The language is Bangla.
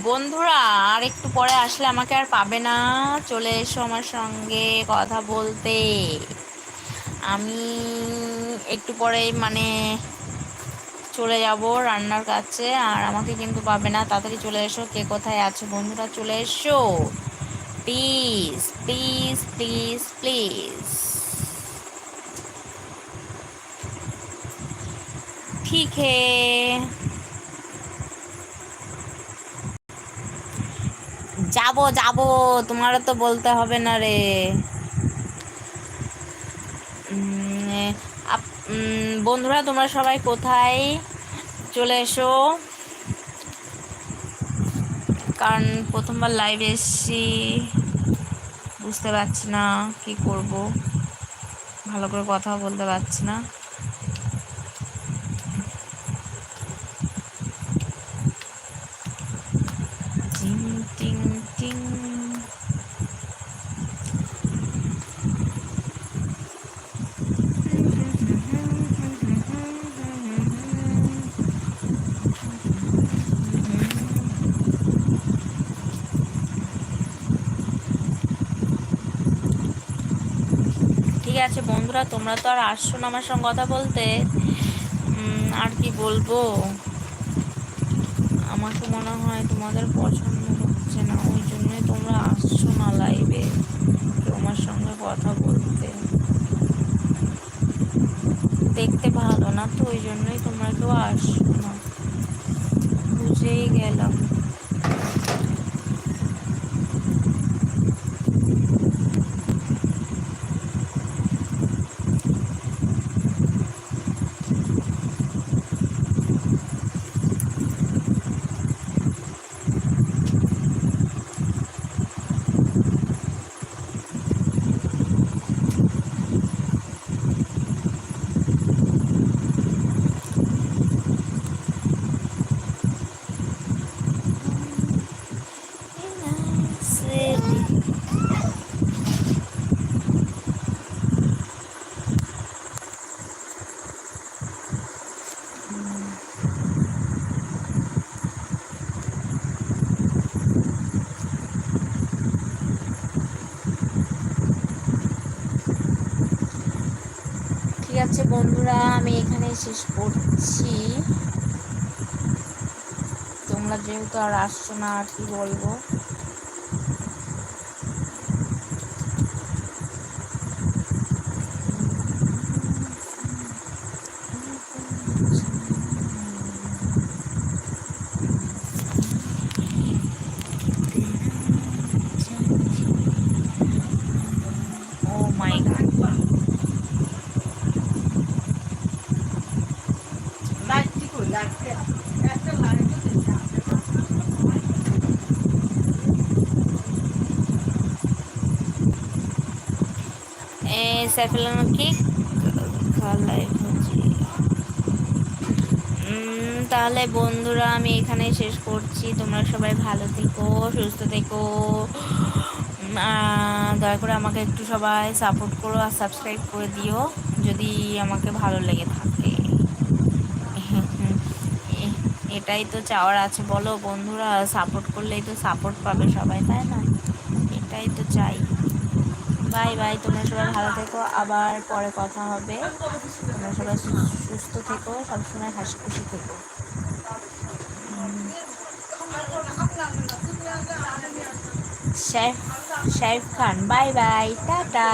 বন্ধুরা, আর একটু পরে আসলে আমাকে আর পাবে না। চলে এসো আমার সঙ্গে কথা বলতে। আমি একটু পরেই চলে যাব রান্নার কাছে, আর আমাকে কিন্তু পাবে না। তাড়াতাড়ি চলে এসো। কে কোথায় আছো বন্ধুরা, চলে এসো প্লিজ প্লিজ প্লিজ প্লিজ। ঠিক হে। যাবো যাবো, তোমারও তো বলতে হবে না রে। উম, বন্ধুরা, তোমরা সবাই কোথায়, চলে এসো। কারণ প্রথমবার লাইভে এসেছি, বুঝতে পারছি না কি করব, ভালো করে কথাও বলতে পারছি না। টিং টিং টিং। ঠিক আছে বন্ধুরা, তোমরা তো আর আসছো না আমার সঙ্গে কথা বলতে। আর কি বলবো, আমাকে মনে হয় তোমাদের পছন্দ হচ্ছে না, ওই জন্যই তোমরা আসছো না লাইভে কেউ আমার সঙ্গে কথা বলতে। দেখতে ভালো না তো, ওই জন্যই তোমরা কেউ আসছো না, বুঝেই গেলাম। ঠিক আছে বন্ধুরা, আমি এখানে শেষ করছি। তোমরা যেহেতু আর আসছো না, আর কি বলবো। ও মাই গড। সাইফুল কি খালাই ভুজি। তাহলে বন্ধুরা, আমি এখানেই শেষ করছি। তোমরা সবাই ভালো থেকো, সুস্থ থেকো। দয়া করে আমাকে একটু সবাই সাপোর্ট করো আর সাবস্ক্রাইব করে দিও যদি আমাকে ভালো লেগে থাকে। এটাই তো চাওয়ার আছে, বলো বন্ধুরা, সাপোর্ট করলেই তো সাপোর্ট পাবে সবাই, তাই না? এটাই তো চাই। বাই বাই, তোমরা সবাই ভালো থেকো, আবার পরে কথা হবে। তোমরা সবাই সুস্থ থেকো, সবসময় হাসি খুশি থেকো। শাইফ খান, বাই বাই, টাটা।